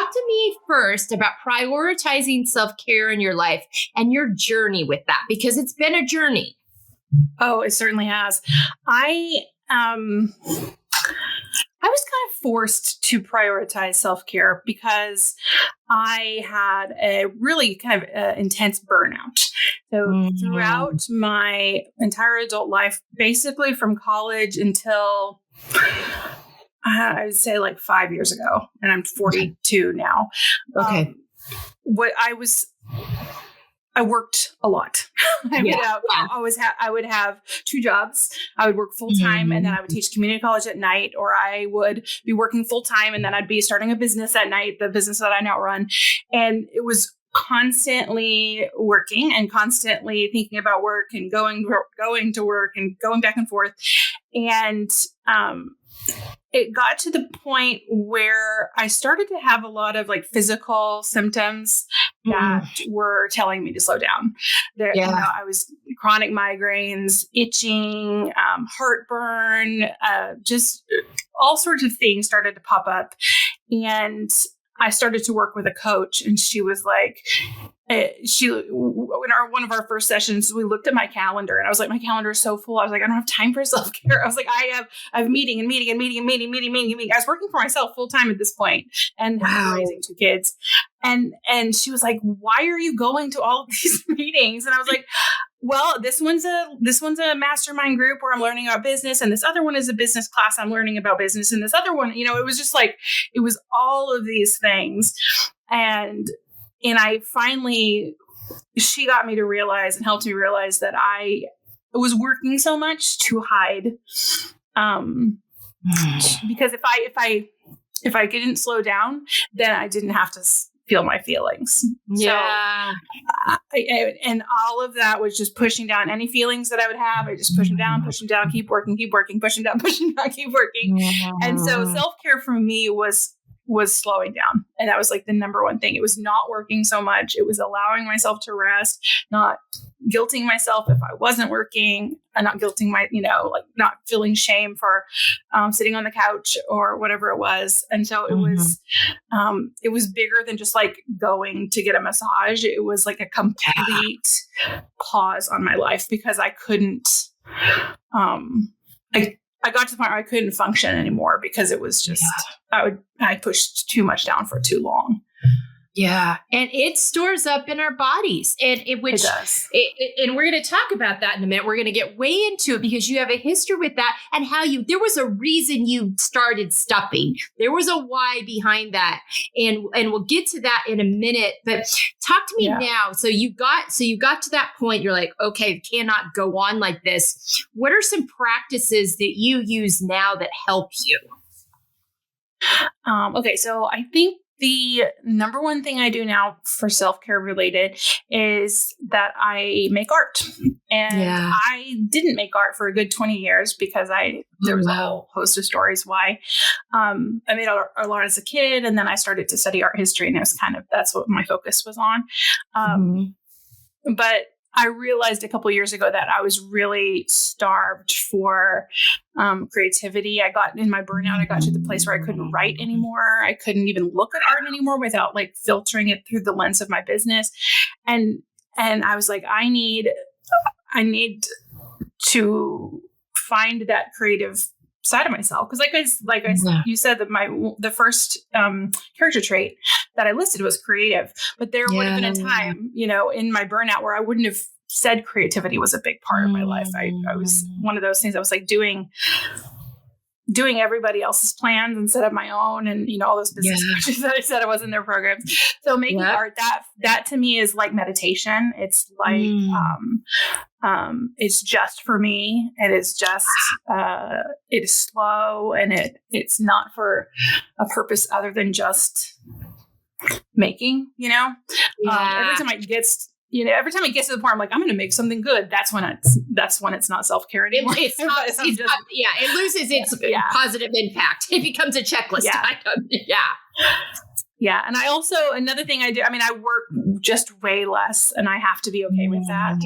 talk to me first about prioritizing self-care in your life and your journey with that, because it's been a journey. Oh, it certainly has. I was kind of forced to prioritize self-care because I had a really kind of intense burnout. So throughout my entire adult life, basically from college until I would say like 5 years ago, and I'm 42 now. Okay. I worked a lot. I would have two jobs. I would work full time and then I would teach community college at night, or I would be working full time and then I'd be starting a business at night, the business that I now run. And it was constantly working and constantly thinking about work and going to work and going back and forth. And, it got to the point where I started to have a lot of like physical symptoms that were telling me to slow down. I was chronic migraines, itching, heartburn, just all sorts of things started to pop up. And I started to work with a coach, and she was like, in one of our first sessions, we looked at my calendar and I was like, my calendar is so full. I was like, I don't have time for self-care. I was like, I have meeting. I was working for myself full time at this point and raising two kids. And she was like, why are you going to all of these meetings? And I was like, well, this one's a mastermind group where I'm learning about business. And this other one is a business class. I'm learning about business. And this other one, it was just like, it was all of these things. And I finally, she got me to realize and helped me realize that I was working so much to hide. Because if I didn't slow down, then I didn't have to feel my feelings. Yeah. So, and all of that was just pushing down any feelings that I would have. I just push them down, keep working, push them down, keep working. Yeah. And so self-care for me was slowing down. And that was like the number one thing. It was not working so much. It was allowing myself to rest, not guilting myself if I wasn't working, and not guilting not feeling shame for sitting on the couch or whatever it was. And so it was bigger than just like going to get a massage. It was like a complete pause on my life because I couldn't, I got to the point where I couldn't function anymore because it was just, I pushed too much down for too long. Yeah. And it stores up in our bodies. And it does. And we're going to talk about that in a minute. We're going to get way into it because you have a history with that and how there was a reason you started stuffing. There was a why behind that. And we'll get to that in a minute, but talk to me now. So you got to that point. You're like, okay, cannot go on like this. What are some practices that you use now that help you? Okay. So I think the number one thing I do now for self-care related is that I make art. And I didn't make art for a good 20 years because there was a whole host of stories why. I made art a lot as a kid, and then I started to study art history, and it was that's what my focus was on. But I realized a couple of years ago that I was really starved for creativity. I got in my burnout. I got to the place where I couldn't write anymore. I couldn't even look at art anymore without like filtering it through the lens of my business. And I was like, I need to find that creative side of myself. Cause you said that the first character trait that I listed was creative, but there would have been a time, in my burnout where I wouldn't have said creativity was a big part of my life. I was one of those things. I was like doing everybody else's plans instead of my own, and all those business coaches that I said I was in their programs. So making art, that to me is like meditation. It's like it's just for me. It is just it is slow, and it's not for a purpose other than just making. Every time it gets to the point, I'm like, I'm going to make something good. That's when it's not self-care anymore. It loses its positive impact. It becomes a checklist item. Yeah. And I also, another thing I do, I work just way less, and I have to be okay with that.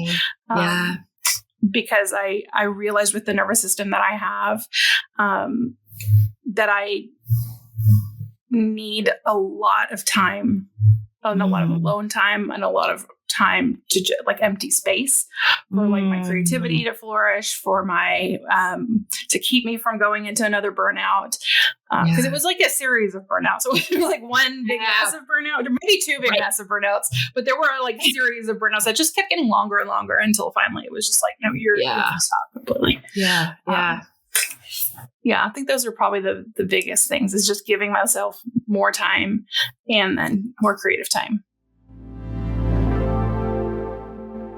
Because I realized with the nervous system that I have, that need a lot of time and a lot of alone time and a lot of time to like empty space for like my creativity to flourish, for my to keep me from going into another burnout, because it was like a series of burnouts. So it was like one big massive burnout, or maybe two big massive burnouts, but there were like a series of burnouts that just kept getting longer and longer until finally it was just like, no, you're going to stop completely. I think those are probably the biggest things, is just giving myself more time and then more creative time.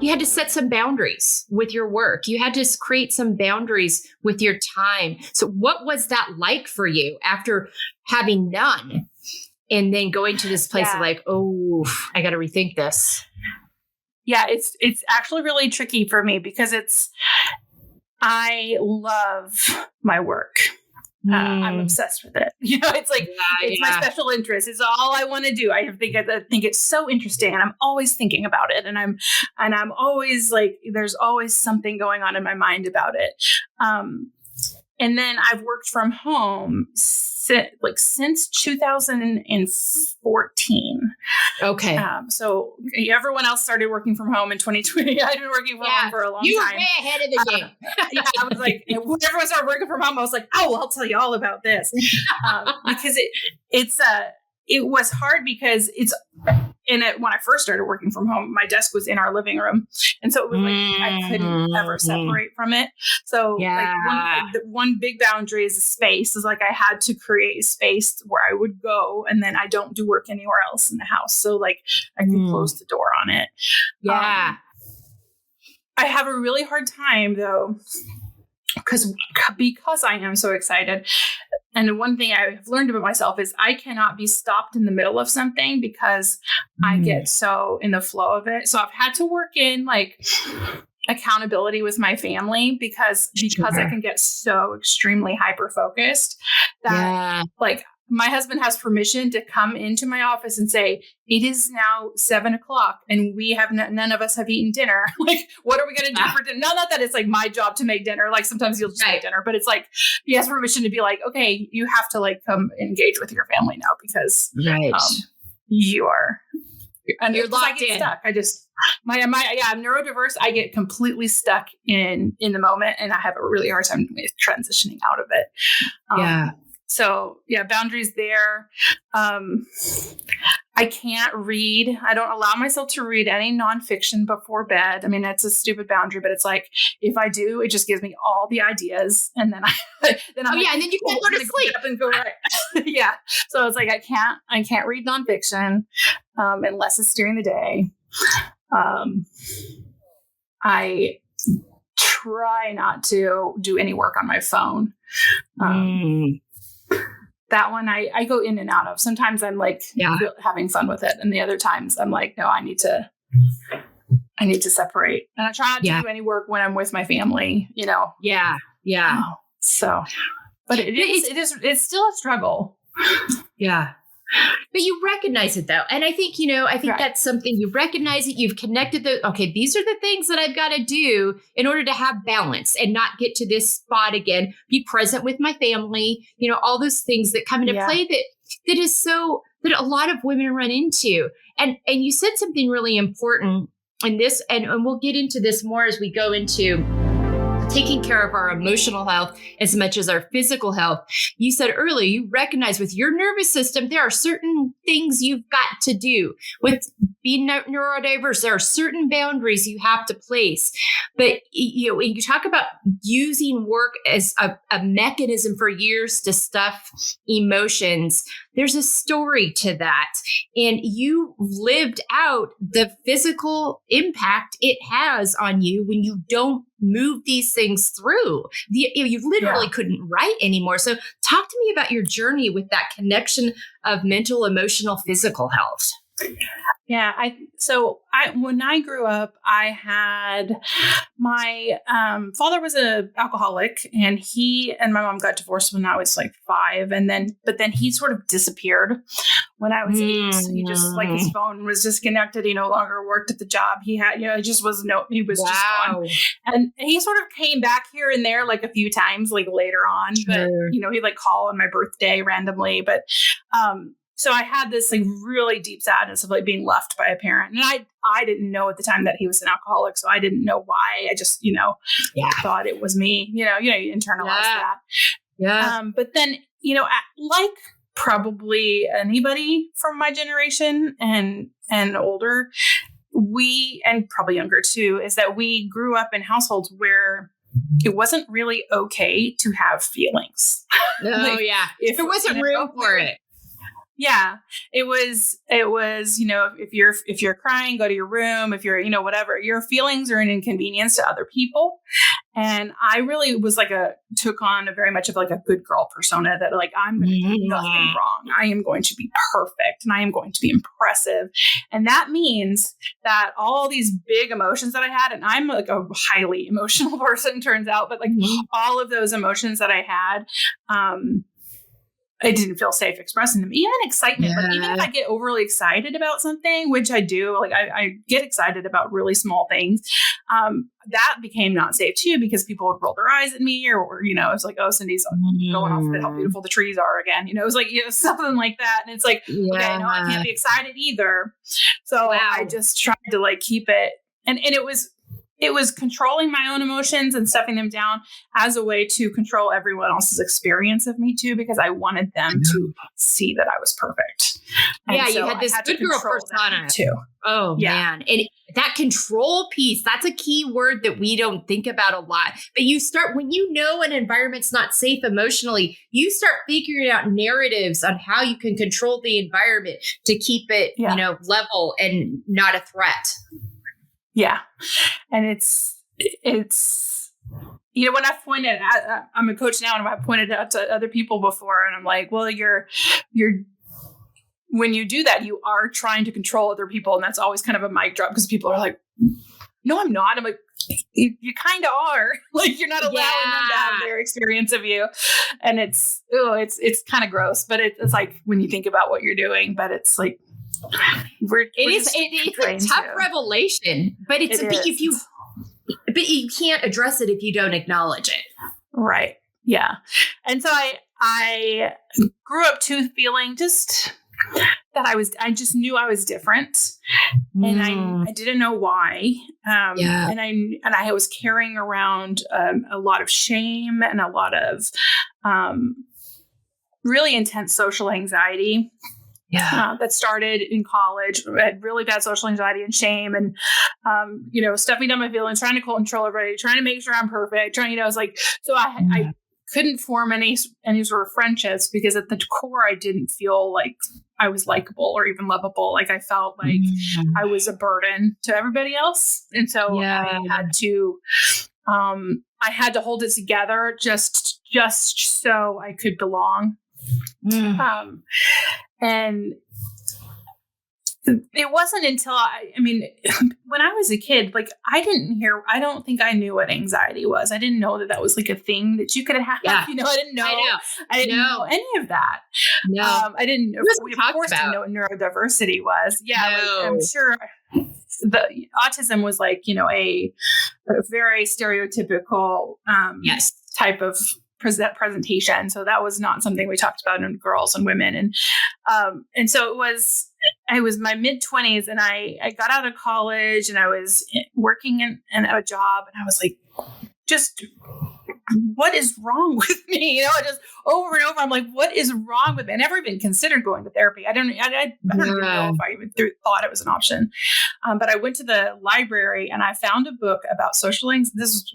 You had to set some boundaries with your work. You had to create some boundaries with your time. So what was that like for you after having none and then going to this place of like, oh, I got to rethink this? Yeah, it's actually really tricky for me because I love my work. I'm obsessed with it. You know, it's like, it's my special interest. It's all I want to do. I think it's so interesting, and I'm always thinking about it. And I'm always like, there's always something going on in my mind about it. And then I've worked from home since 2014. Okay. So everyone else started working from home in 2020. I've been working from home for a long time. You were way ahead of the game. I was like, when everyone started working from home, I was like, oh, I'll tell you all about this. Because it was hard because when I first started working from home, my desk was in our living room. And so it was like, I couldn't ever separate from it. So one big boundary is space. Is like, I had to create a space where I would go, and then I don't do work anywhere else in the house. So like, I can close the door on it. Yeah. I have a really hard time though, because I am so excited. And one thing I've learned about myself is I cannot be stopped in the middle of something because I get so in the flow of it. So I've had to work in like accountability with my family because I can get so extremely hyper focused that like my husband has permission to come into my office and say, it is now 7:00 and we have none of us have eaten dinner. Like, what are we going to do for dinner? Not that it's like my job to make dinner. Like sometimes you'll just make dinner, but it's like, he has permission to be like, okay, you have to like come engage with your family now because you are, and you're locked in. Stuck. I just, I'm neurodiverse. I get completely stuck in the moment, and I have a really hard time with transitioning out of it. So boundaries there. I can't read. I don't allow myself to read any nonfiction before bed. I mean, that's a stupid boundary, but it's like, if I do, it just gives me all the ideas. And then and then you can't go to sleep and go right. So it's like, I can't read nonfiction, unless it's during the day. I try not to do any work on my phone. That one I go in and out of. Sometimes I'm like having fun with it, and the other times I'm like, no, I need to separate. And I try not to do any work when I'm with my family. You know. So, but it's still a struggle. Yeah. But you recognize it though. And I think, that's something, you recognize it, you've connected these are the things that I've got to do in order to have balance and not get to this spot again, be present with my family, all those things that come into play that is so, that a lot of women run into. And you said something really important in this, and we'll get into this more as we go into taking care of our emotional health as much as our physical health. You said earlier, you recognize with your nervous system, there are certain things you've got to do. With being neurodiverse, there are certain boundaries you have to place. But when you talk about using work as a mechanism for years to stuff emotions, there's a story to that. And you lived out the physical impact it has on you when you don't move these things through. You literally couldn't write anymore. So talk to me about your journey with that connection of mental, emotional, physical health. Yeah. When I grew up, I had my father was an alcoholic, and he and my mom got divorced when I was like 5. But then he sort of disappeared when I was 8. He just like his phone was disconnected. He no longer worked at the job he had. It just was he was just gone. And he sort of came back here and there like a few times, like later on. But he'd like call on my birthday randomly. But so I had this like really deep sadness of like being left by a parent. And I didn't know at the time that he was an alcoholic. So I didn't know why. I just, thought it was me, you internalize that. Yeah. But then, like probably anybody from my generation and older, and probably younger too, is that we grew up in households where it wasn't really okay to have feelings. Oh, yeah. If there wasn't room for it. Yeah, it was, if you're crying, go to your room. If you're, whatever, your feelings are an inconvenience to other people. And I really was took on a very much of like a good girl persona that like, I'm going to do nothing wrong. I am going to be perfect and I am going to be impressive. And that means that all these big emotions that I had, and I'm like a highly emotional person, turns out, but like all of those emotions that I had, I didn't feel safe expressing them. Even excitement, like even if I get overly excited about something, which I do, like I get excited about really small things, that became not safe too, because people would roll their eyes at me or it's like, oh, Cindy's going off about how beautiful the trees are again. It was like, something like that. And it's like, okay, no, I can't be excited either. So I just tried to like keep it. And it was controlling my own emotions and stuffing them down as a way to control everyone else's experience of me too, because I wanted them to see that I was perfect. And you had this good girl persona too. Oh man. And that control piece, that's a key word that we don't think about a lot. But when you know an environment's not safe emotionally, you start figuring out narratives on how you can control the environment to keep it, level and not a threat. Yeah. And it's, when I've pointed at, I'm a coach now and I've pointed out to other people before and I'm like, well, when you do that, you are trying to control other people. And that's always kind of a mic drop because people are like, no, I'm not. I'm like, you kind of are. Like, you're not allowing them to have their experience of you. And it's kind of gross, but it's like when you think about what you're doing, but it's like, it's a tough revelation, but but you can't address it if you don't acknowledge it. Right. Yeah. And so I grew up too feeling just that I just knew I was different and I didn't know why. And I was carrying around a lot of shame and a lot of really intense social anxiety. That started in college. I had really bad social anxiety and shame and, stuffing down my feelings, trying to control everybody, trying to make sure I'm perfect, I was like, so I couldn't form any sort of friendships because at the core, I didn't feel like I was likable or even lovable. Like I felt like I was a burden to everybody else. And so I had to hold it together just so I could belong. And it wasn't until when I was a kid, like I don't think I knew what anxiety was. I didn't know that was like a thing that you could have. I didn't know. I didn't know any of that. No, I didn't. We of course didn't know what neurodiversity was. Yeah, like, I'm sure the autism was like a very stereotypical type of presentation. So that was not something we talked about in girls and women. And so I was my mid-20s and I got out of college and I was working in a job and I was like, just what is wrong with me? Just over and over. I'm like, what is wrong with me? I never even considered going to therapy. I don't even know if I even thought it was an option. But I went to the library and I found a book about social anxiety. This was,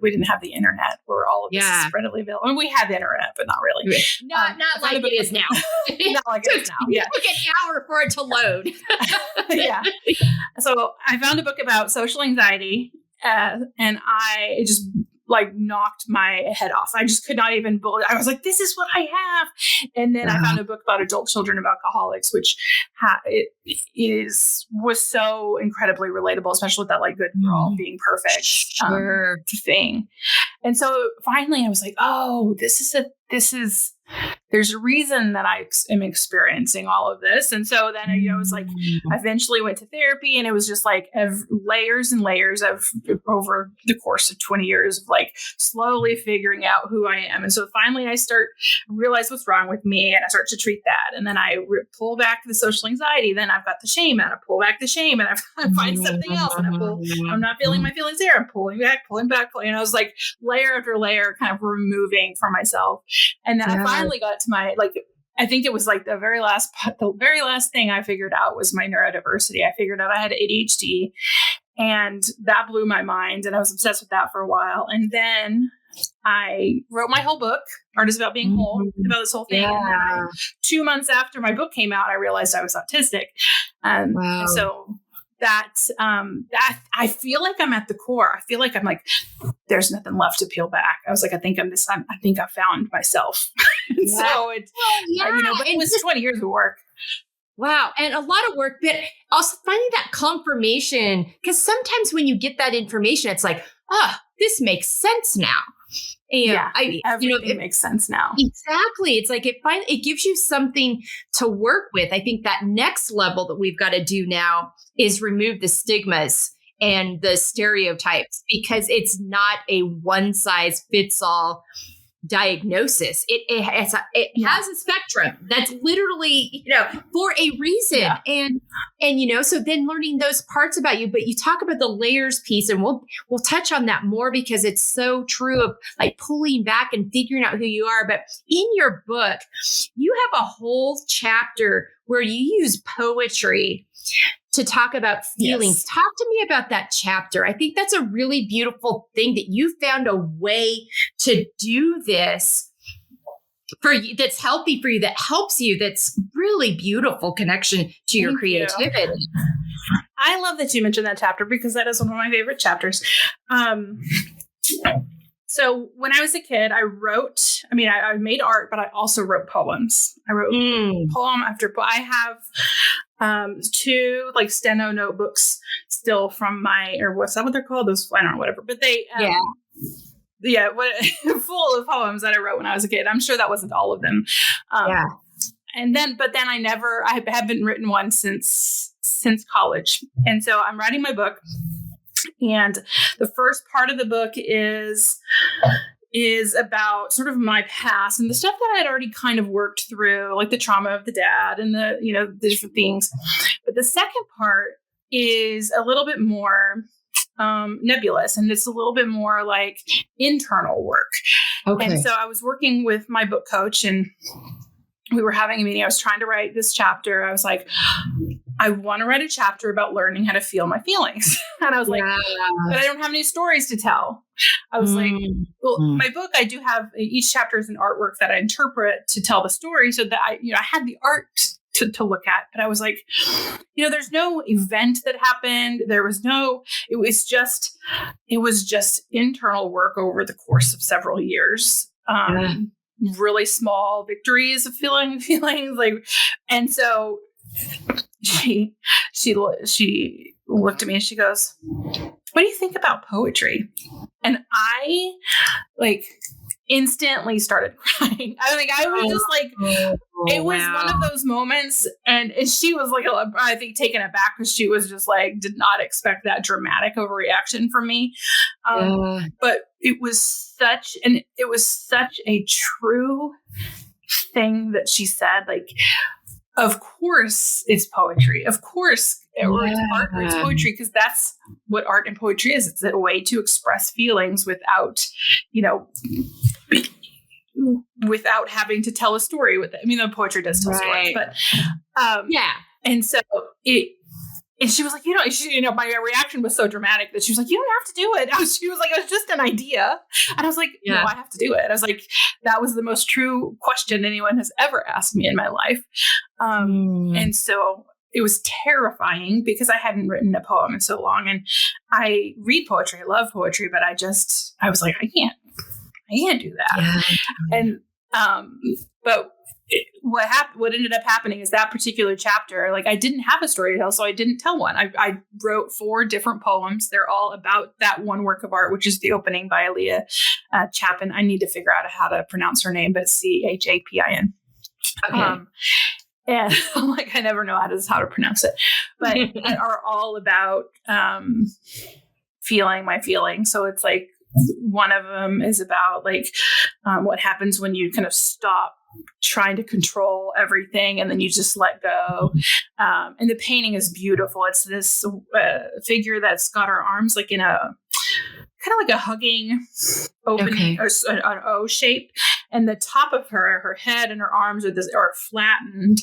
we didn't have the internet where all of this is readily available. I mean, we had the internet, but not really. Not like it is now. Not like it is now. Yeah. It took an hour for it to load. Yeah. So I found a book about social anxiety. And it just like knocked my head off. I just could not even believe. I was like, this is what I have. And then I found a book about adult children of alcoholics, which was so incredibly relatable, especially with that like good girl being perfect thing. And so finally I was like, oh, there's a reason that I am experiencing all of this. And so then, I was like, I eventually went to therapy, and it was just like layers and layers of over the course of 20 years of like slowly figuring out who I am. And so finally I realize what's wrong with me, and I start to treat that. And then I pull back the social anxiety. Then I've got the shame, and I pull back the shame, and I find something else, and I'm not feeling my feelings there. I'm pulling back. And I was like layer after layer kind of removing from myself. And then I finally got to my, like, I think it was like the very last thing I figured out was my neurodiversity. I figured out I had ADHD, and that blew my mind, and I was obsessed with that for a while. And then I wrote my whole book, Art is About Being Whole, about this whole thing. Yeah. And then 2 months after my book came out, I realized I was autistic. And so that I feel like I'm at the core. I feel like I'm like, there's nothing left to peel back. I was like, I think I found myself. So it's, but it was 20 years of work. Wow. And a lot of work, but also finding that confirmation, because sometimes when you get that information, it's like, this makes sense now. And everything makes sense now. Exactly. It's like it gives you something to work with. I think that next level that we've got to do now is remove the stigmas and the stereotypes, because it's not a one size fits all diagnosis. It has a spectrum that's literally, for a reason. Yeah. And so then learning those parts about you, but you talk about the layers piece, and we'll touch on that more, because it's so true of like pulling back and figuring out who you are. But in your book, you have a whole chapter where you use poetry to talk about feelings. Yes. Talk to me about that chapter. I think that's a really beautiful thing that you found a way to do this for you, that's healthy for you, that helps you, that's really beautiful connection to your creativity. I love that you mentioned that chapter, because that is one of my favorite chapters. So when I was a kid, I made art, but I also wrote poems. I wrote poem after poem. I have 2 like steno notebooks still from or what's that what they're called? Those, I don't know, whatever. But they, full of poems that I wrote when I was a kid. I'm sure that wasn't all of them. But then I haven't written one since college. And so I'm writing my book. And the first part of the book is about sort of my past and the stuff that I had already kind of worked through, like the trauma of the dad and the different things. But the second part is a little bit more nebulous, and it's a little bit more like internal work. Okay. And so I was working with my book coach, and we were having a meeting. I was trying to write this chapter. I was like, I want to write a chapter about learning how to feel my feelings. And I was like, but I don't have any stories to tell. I was like, my book, I do have, each chapter is an artwork that I interpret to tell the story, so that I had the art to look at. But I was like, there's no event that happened. It was just internal work over the course of several years. Really small victories of feelings like, and so she looked at me and she goes, what do you think about poetry? And I like instantly started crying. I was just like, it was one of those moments. And she was like, I think taken aback, because she was just like, did not expect that dramatic overreaction from me. But it was such a true thing that she said, like, of course it's poetry. Of course or it's art or it's poetry, because that's what art and poetry is. It's a way to express feelings without, without having to tell a story with it. I mean, the poetry does tell stories, but and so and she was like, my reaction was so dramatic that she was like, you don't have to do it. She was like, it was just an idea. And I was like, no, I have to do it. I was like, that was the most true question anyone has ever asked me in my life. And so it was terrifying because I hadn't written a poem in so long, and I read poetry. I love poetry, but I was like, I can't do that. Yeah. And, but what ended up happening is that particular chapter, like I didn't have a story to tell, so I didn't tell one. I wrote 4 different poems. They're all about that one work of art, which is the opening by Aaliyah Chapin. I need to figure out how to pronounce her name, but Chapin. Okay. And I'm like, I never know how to pronounce it, but are all about feeling my feelings. So it's like one of them is about like what happens when you kind of stop trying to control everything and then you just let go. And the painting is beautiful. It's this figure that's got her arms like in a kind of like a hugging opening or an O shape. And the top of her head and her arms are flattened,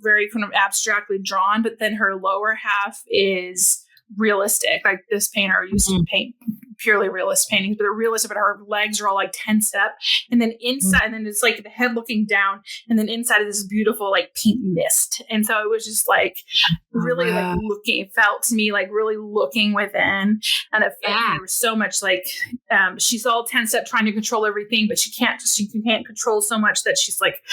very kind of abstractly drawn. But then her lower half is realistic. Like this painter used to paint purely realist paintings, but they're realistic, but her legs are all like tensed up. And then inside, and then it's like the head looking down, and then inside of this beautiful like pink mist. And so it was just like really like it felt to me like really looking within. And it felt there was so much like she's all tensed up trying to control everything, but she can't control so much that she's like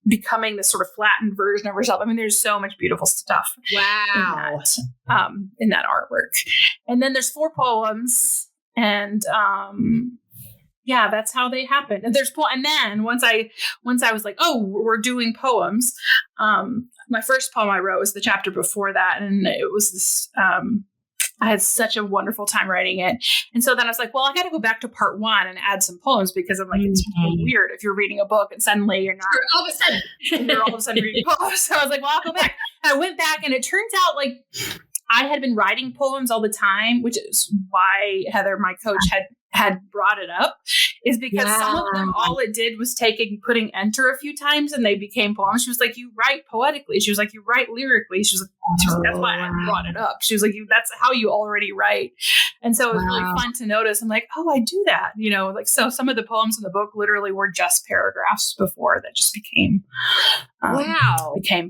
becoming this sort of flattened version of herself. I mean, there's so much beautiful stuff in that artwork. And then there's 4 poems. And that's how they happen. And and then once I was like, oh, we're doing poems. My first poem I wrote was the chapter before that, and it was this. I had such a wonderful time writing it, and so then I was like, well, I got to go back to part 1 and add some poems because I'm like, it's weird if you're reading a book and suddenly you're not. You're all of a sudden reading poems. So I was like, well, I'll go back. And I went back, and it turns out like I had been writing poems all the time, which is why Heather, my coach, had brought it up, is because some of them, all it did was putting enter a few times and they became poems. She was like, you write poetically. She was like, you write lyrically. She was like, that's why I brought it up. She was like, that's how you already write. And so it was really fun to notice. I'm like, oh, I do that. You know, like, so some of the poems in the book literally were just paragraphs before that just became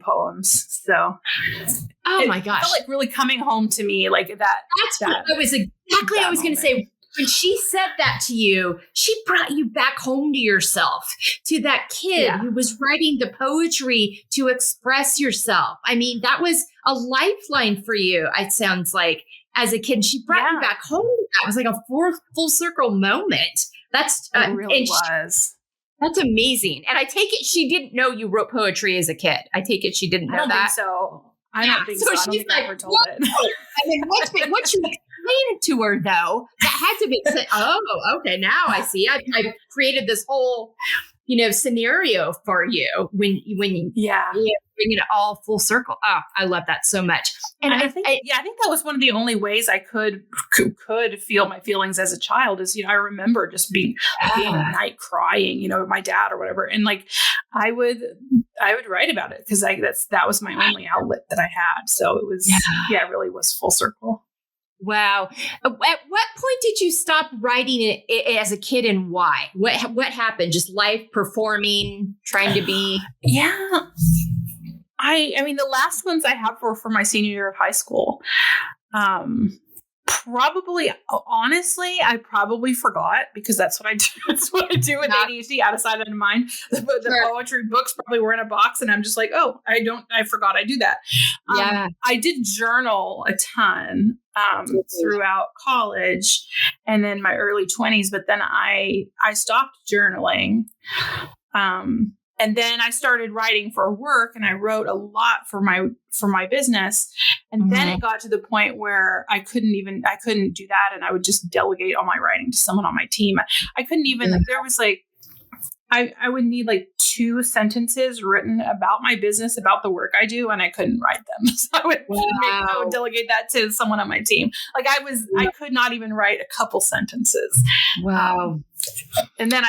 poems. So my gosh. It felt like really coming home to me like that. What I was exactly I was going to say. When she said that to you, she brought you back home to yourself, to that kid who was writing the poetry to express yourself. I mean, that was a lifeline for you, it sounds like, as a kid. She brought you back home. That was like a full circle moment. That's it really was. That's amazing. And I take it she didn't know you wrote poetry as a kid. I take it she didn't know that. I don't think so. I don't think I ever told it. I mean, what you explained to her, though, that had to be, oh, okay, now I see. I created this whole, scenario for you when you bring it all full circle. Oh, I love that so much. And I think that was one of the only ways I could feel my feelings as a child is, I remember just being at night crying, with my dad or whatever. And like, I would write about it because that was my only outlet that I had. So it was, it really was full circle. Wow. At what point did you stop writing it as a kid, and why? What happened? Just life, performing, trying to be? Yeah. I mean, the last ones I have were for my senior year of high school. Probably, honestly, I probably forgot because that's what I do. That's what I do with ADHD, out of sight, out of mind. The poetry books probably were in a box, and I'm just like, oh, I forgot I do that. I did journal a ton throughout college and then my early 20s, but then I stopped journaling. And then I started writing for work, and I wrote a lot for my business. And then it got to the point where I couldn't do that. And I would just delegate all my writing to someone on my team. I couldn't even, there was like, I would need like 2 sentences written about my business, about the work I do, and I couldn't write them. So I would delegate that to someone on my team. Like I could not even write a couple sentences. Wow. And then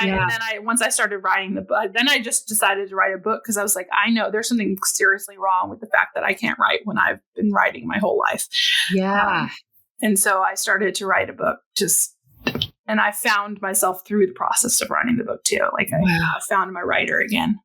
once I started writing the book, then I just decided to write a book because I was like, I know there's something seriously wrong with the fact that I can't write when I've been writing my whole life. Yeah. And so I started to write a book and I found myself through the process of writing the book too. Like I found my writer again.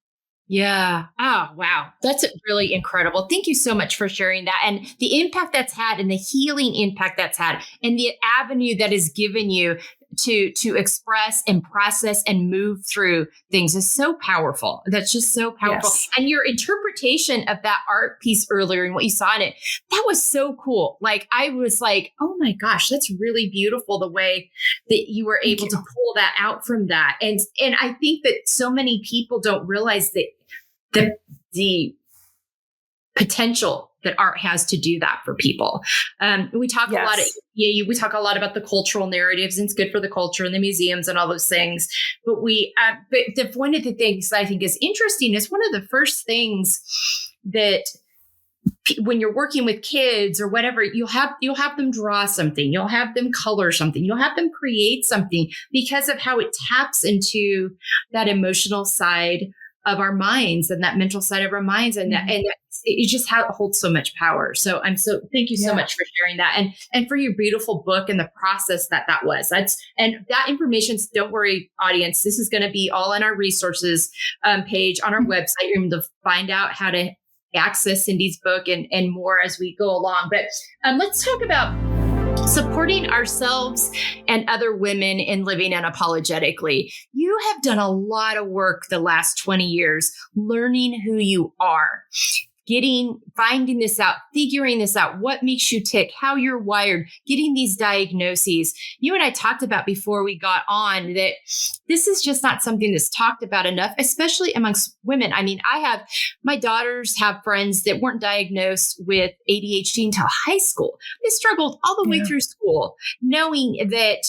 Yeah. Oh, wow. That's really incredible. Thank you so much for sharing that, and the impact that's had and the healing impact that's had and the avenue that is given you to express and process and move through things is so powerful. That's just so powerful. Yes. And your interpretation of that art piece earlier and what you saw in it, that was so cool. Like, I was like, oh my gosh, that's really beautiful the way that you were able to pull that out from that. And I think that so many people don't realize that the potential that art has to do that for people. We talk a lot. We talk a lot about the cultural narratives, and it's good for the culture and the museums and all those things. But one of the things that I think is interesting is one of the first things that when you're working with kids or whatever, you'll have them draw something, you'll have them color something, you'll have them create something because of how it taps into that emotional side of our minds and that mental side of our minds, and it just holds so much power. So thank you so much for sharing that, and for your beautiful book and the process that was. And that information, don't worry, audience, this is going to be all on our resources page on our website. You're going to find out how to access Cindy's book and more as we go along. But let's talk about supporting ourselves and other women in living unapologetically. You have done a lot of work the last 20 years, learning who you are, finding this out, figuring this out, what makes you tick, how you're wired, getting these diagnoses. You and I talked about before we got on that this is just not something that's talked about enough, especially amongst women. I mean, my daughters have friends that weren't diagnosed with ADHD until high school. They struggled all the way through school, knowing that,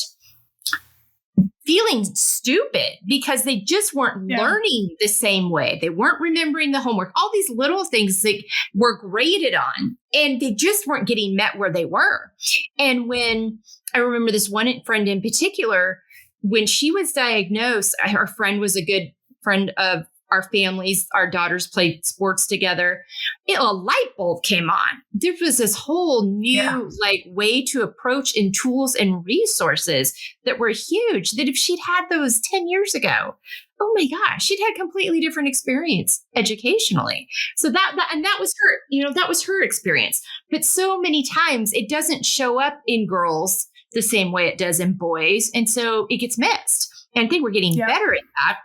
feeling stupid because they just weren't learning the same way. They weren't remembering the homework, all these little things that were graded on, and they just weren't getting met where they were. And when I remember this one friend in particular, when she was diagnosed, her friend was a good friend of our families, our daughters played sports together. A light bulb came on. There was this whole new way to approach and tools and resources that were huge, that if she'd had those 10 years ago, oh my gosh, she'd had completely different experience educationally. So that was her, that was her experience. But so many times it doesn't show up in girls the same way it does in boys. And so it gets missed. And I think we're getting better at that.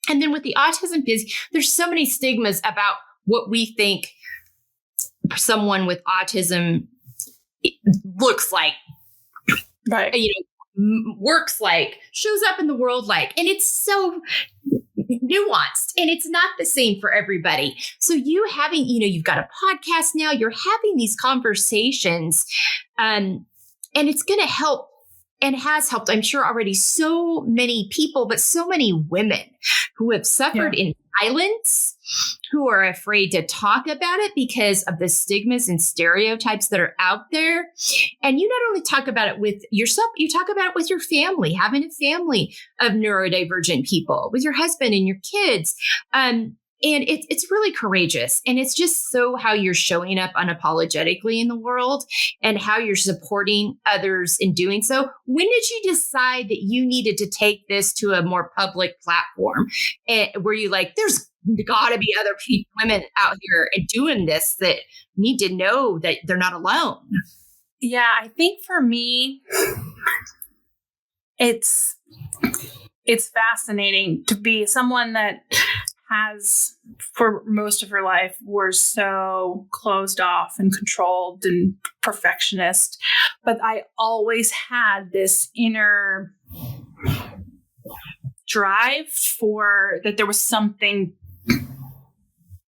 And then with the autism piece, there's so many stigmas about what we think someone with autism looks like, right? Works like, shows up in the world like, and it's so nuanced and it's not the same for everybody. So you having, you've got a podcast now, you're having these conversations, and it's going to help. And has helped, I'm sure, already so many people, but so many women who have suffered in silence, who are afraid to talk about it because of the stigmas and stereotypes that are out there. And you not only talk about it with yourself, you talk about it with your family, having a family of neurodivergent people, with your husband and your kids. And it's really courageous. And it's just so how you're showing up unapologetically in the world and how you're supporting others in doing so. When did you decide that you needed to take this to a more public platform? Were you like, there's got to be other women out here doing this that need to know that they're not alone? Yeah, I think for me, it's fascinating to be someone that has, for most of her life, were so closed off and controlled and perfectionist. But I always had this inner drive that there was something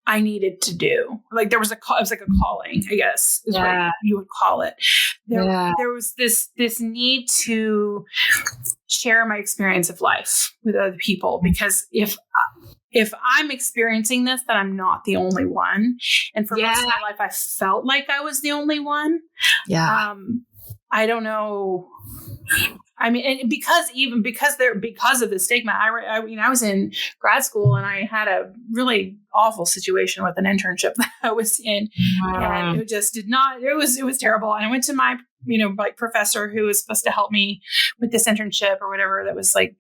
I needed to do. Like there was it was like a calling, I guess, is what you would call it. There was this need to share my experience of life with other people, because if I'm experiencing this, then I'm not the only one. And for most of my life, I felt like I was the only one. Yeah. I don't know. I mean, and because of the stigma, I was in grad school and I had a really awful situation with an internship that I was in, and it just did not. It was terrible. And I went to my professor who was supposed to help me with this internship or whatever. That was like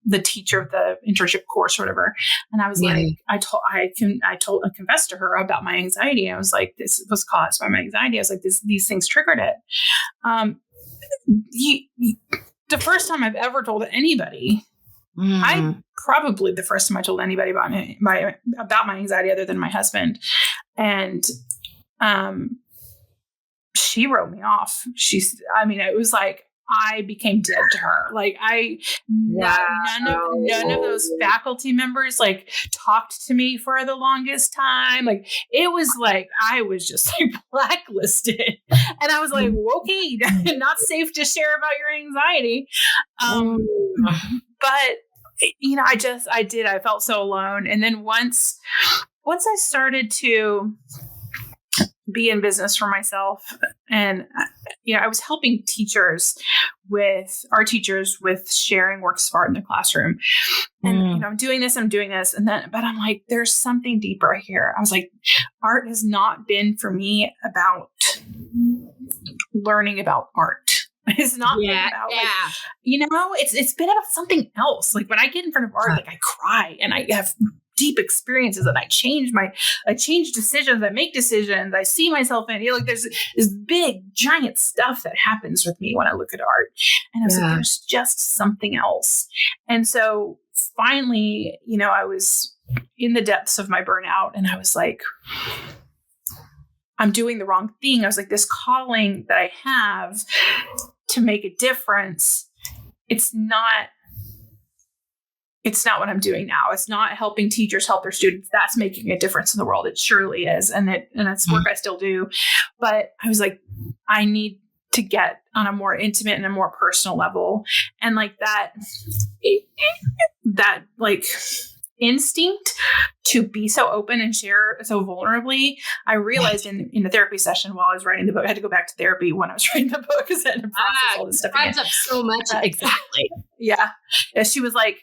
the teacher of the internship course or whatever. And I was like, I confessed to her about my anxiety. I was like, this was caused by my anxiety. I was like, these things triggered it. The first time I've ever told anybody, probably the first time I told anybody about my anxiety other than my husband. And, she wrote me off. It was like, I became dead to her. Like none of those faculty members like talked to me for the longest time. Like it was like, I was just like blacklisted, and I was like, okay, not safe to share about your anxiety. But you know, I felt so alone. And then once I started to be in business for myself, and I was helping our teachers with sharing works of art in the classroom, and I'm doing this, but I'm like, there's something deeper here. I was like, art has not been for me about learning about art. It's not been about it's been about something else. Like when I get in front of art, like I cry and I have deep experiences, and I change decisions, I make decisions, I see myself in, like there's this big giant stuff that happens with me when I look at art. And I was like, there's just something else. And so finally, I was in the depths of my burnout, and I was like, I'm doing the wrong thing. I was like, this calling that I have to make a difference, it's not what I'm doing now. It's not helping teachers help their students. That's making a difference in the world. It surely is. And that's work I still do. But I was like, I need to get on a more intimate and a more personal level. And like that like instinct to be so open and share so vulnerably, I realized in the therapy session while I was writing the book. I had to go back to therapy when I was writing the book because I had to process all this stuff again. Up so much. Exactly. Yeah. She was like,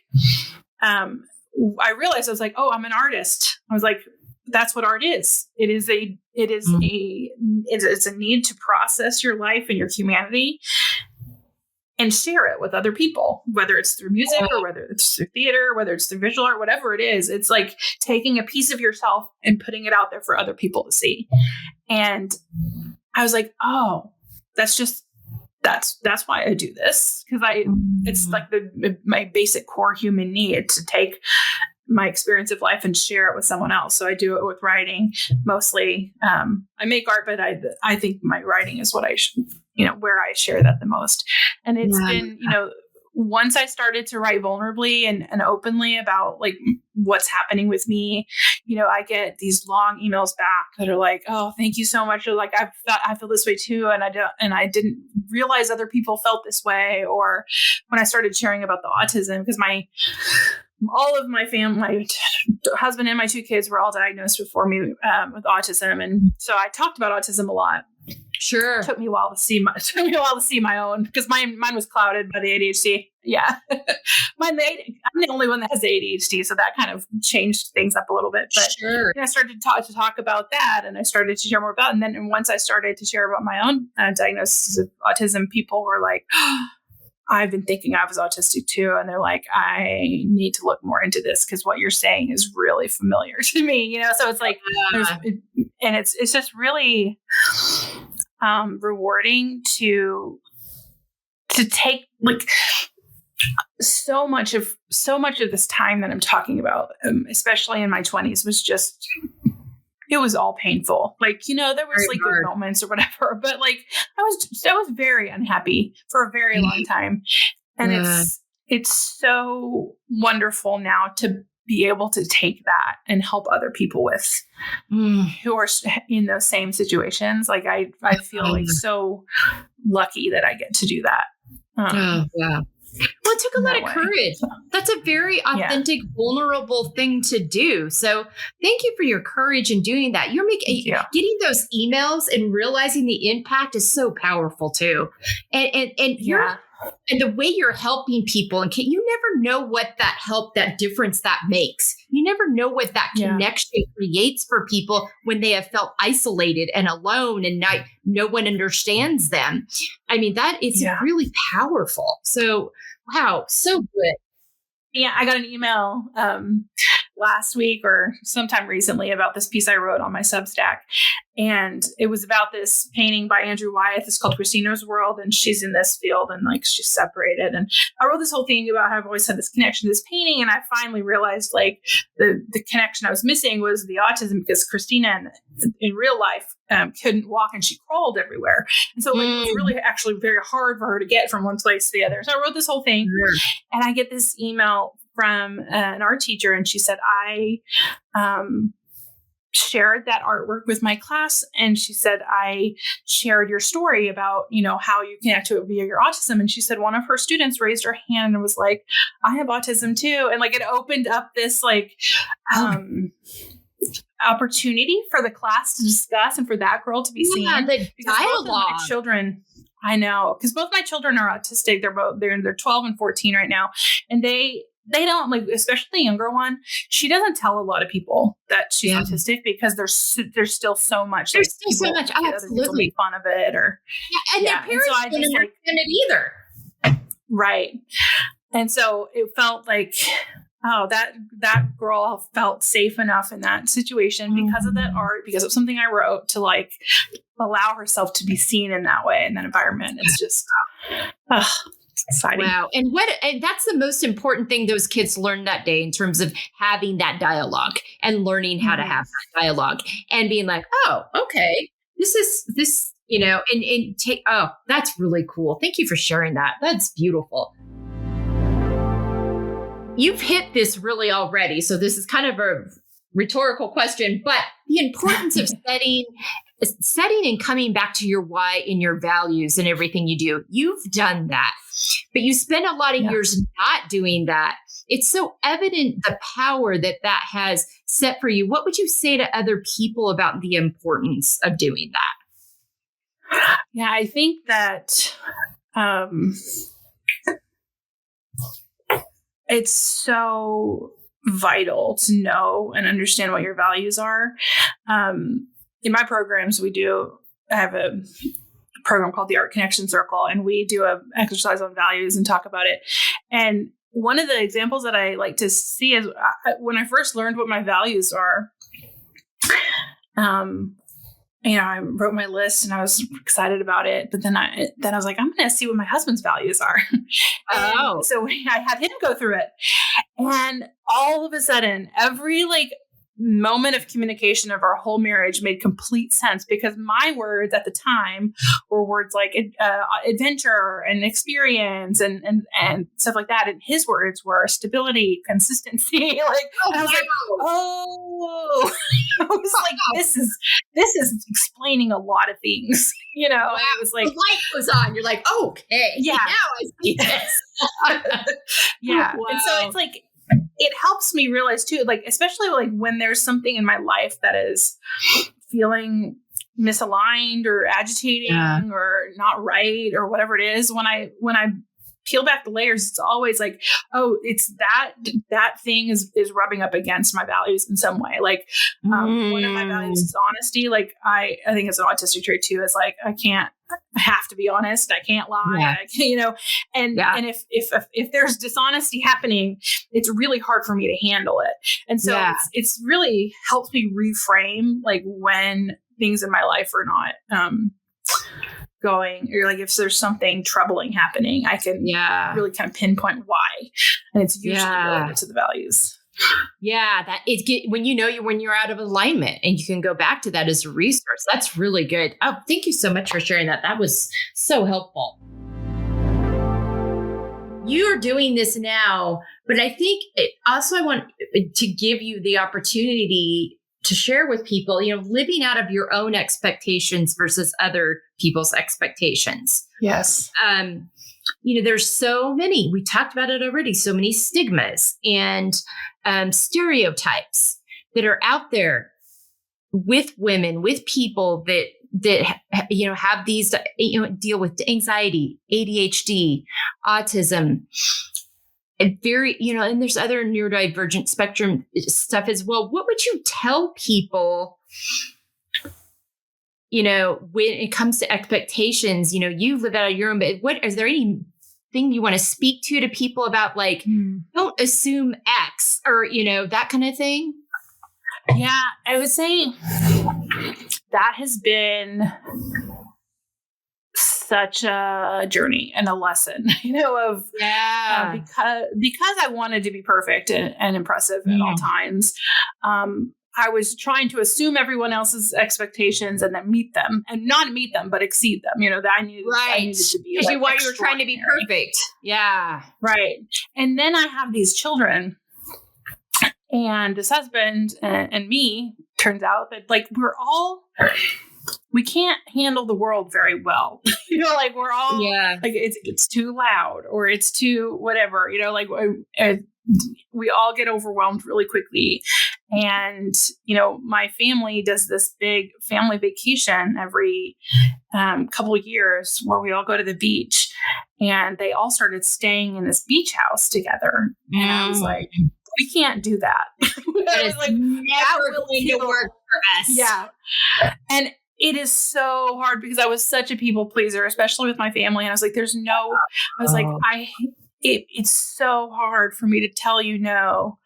I realized, I was like, oh, I'm an artist. I was like, that's what art is. It's a need to process your life and your humanity and share it with other people, whether it's through music or whether it's through theater, whether it's through visual art, whatever it is. It's like taking a piece of yourself and putting it out there for other people to see. And I was like, oh, that's why I do this. Because it's like my basic core human need to take my experience of life and share it with someone else. So I do it with writing mostly. I make art, but I think my writing is what where I share that the most. And it's been, once I started to write vulnerably and openly about like what's happening with me, I get these long emails back that are like, oh, thank you so much. Or like, I feel this way too. And I didn't realize other people felt this way. Or when I started sharing about the autism, because all of my family, my husband and my 2 kids were all diagnosed before me with autism. And so I talked about autism a lot. Sure. It took me a while to see my own, because mine was clouded by the ADHD. Yeah. I'm the only one that has the ADHD. So that kind of changed things up a little bit. But sure. I started to talk about that, and I started to share more about it. And then once I started to share about my own diagnosis of autism, people were like, oh, I've been thinking I was autistic too. And they're like, I need to look more into this because what you're saying is really familiar to me, so it's like, and it's just really rewarding to take like so much of this time that I'm talking about, especially in my 20s, was just, it was all painful. Like, there was like good moments or whatever, but like I was very unhappy for a very long time. And it's so wonderful now to be able to take that and help other people with who are in those same situations. Like I feel like so lucky that I get to do that. Well, it took a lot of courage. That's a very authentic, vulnerable thing to do. So thank you for your courage in doing that. You're getting those emails and realizing the impact is so powerful too. And the way you're helping people, and you never know what that difference that makes. You never know what that connection creates for people when they have felt isolated and alone and no one understands them. I mean, that is really powerful. So, wow, so good. Yeah, I got an email last week or sometime recently about this piece I wrote on my Substack. And it was about this painting by Andrew Wyeth. It's called Christina's World. And she's in this field and like she's separated. And I wrote this whole thing about how I've always had this connection to this painting. And I finally realized like the connection I was missing was the autism, because Christina in real life couldn't walk and she crawled everywhere. And so like, it was really actually very hard for her to get from one place to the other. So I wrote this whole thing and I get this email from an art teacher, and she said, I shared that artwork with my class, and she said, I shared your story about, you know, how you connect to it via your autism. And she said one of her students raised her hand and was like, I have autism too. And like it opened up this like opportunity for the class to discuss and for that girl to be seen. The dialogue. Children, I know, because both my children are autistic. They're 12 and 14 right now, and they don't, like, especially the younger one, she doesn't tell a lot of people that she's autistic because there's still so much. There's still so much. Absolutely. Make fun of it or. Yeah, and their parents don't understand it either. Right. And so it felt like, oh, that girl felt safe enough in that situation because of that art, because of something I wrote, to like allow herself to be seen in that way, in that environment. It's just, exciting. Wow. And that's the most important thing those kids learned that day, in terms of having that dialogue and learning how to have that dialogue and being like, oh, okay, this, you know, and take, oh, that's really cool. Thank you for sharing that. That's beautiful. You've hit this really already. So this is kind of a rhetorical question, but the importance of setting and coming back to your why and your values and everything you do. You've done that, but you spend a lot of years not doing that. It's so evident the power that has set for you. What would you say to other people about the importance of doing that? Yeah, I think that it's so vital to know and understand what your values are. In my programs, I have a program called the Art Connection Circle, and we do an exercise on values and talk about it. And one of the examples that I like to see is when I first learned what my values are, you know, I wrote my list and I was excited about it, but then I was like, I'm going to see what my husband's values are. So I had him go through it, and all of a sudden, every like moment of communication of our whole marriage made complete sense, because my words at the time were words like adventure and experience and stuff like that, and his words were stability, consistency. Like, and I was like, oh, I was like, this is explaining a lot of things, you know. Wow. And it was like, the light goes on. You're like, okay, now I see this. Yeah, wow. And so it's like, it helps me realize too, like, especially like when there's something in my life that is feeling misaligned or agitating or not right or whatever it is, when I peel back the layers, it's always like, oh, it's that thing is rubbing up against my values in some way. Like, one of my values is honesty. Like, I think it's an autistic trait too. It's like, I have to be honest. I can't lie. I can't, you know, and if there's dishonesty happening, it's really hard for me to handle it. And so it's really helped me reframe, like, when things in my life are not, going, or like if there's something troubling happening, I can really kind of pinpoint why. And it's usually related to the values. Yeah, that when you're out of alignment, and you can go back to that as a resource. That's really good. Oh, thank you so much for sharing that. That was so helpful. You're doing this now, but I think I want to give you the opportunity to share with people, you know, living out of your own expectations versus other people's expectations. Yes. You know, there's so many, we talked about it already, so many stigmas and stereotypes that are out there with women, with people that, you know, have these, you know, deal with anxiety, ADHD, autism, and very, you know, and there's other neurodivergent spectrum stuff as well. What would you tell people, you know, when it comes to expectations? You know, you live out of your own, but is there any thing you want to speak to people about, like, don't assume X or, that kind of thing? Yeah, I would say that has been such a journey and a lesson, because I wanted to be perfect and impressive at all times. I was trying to assume everyone else's expectations and then meet them, and not meet them, but exceed them. That I needed to be, because you were trying to be perfect. Yeah. Right. And then I have these children, and this husband and me, turns out that like we can't handle the world very well. Like we're all like it's too loud or it's too whatever, like we all get overwhelmed really quickly. And, my family does this big family vacation every couple of years where we all go to the beach, and they all started staying in this beach house together. And I was like, we can't do that. That is like, never going to work for us. Yeah. And it is so hard because I was such a people pleaser, especially with my family. And I was like, it's so hard for me to tell you no,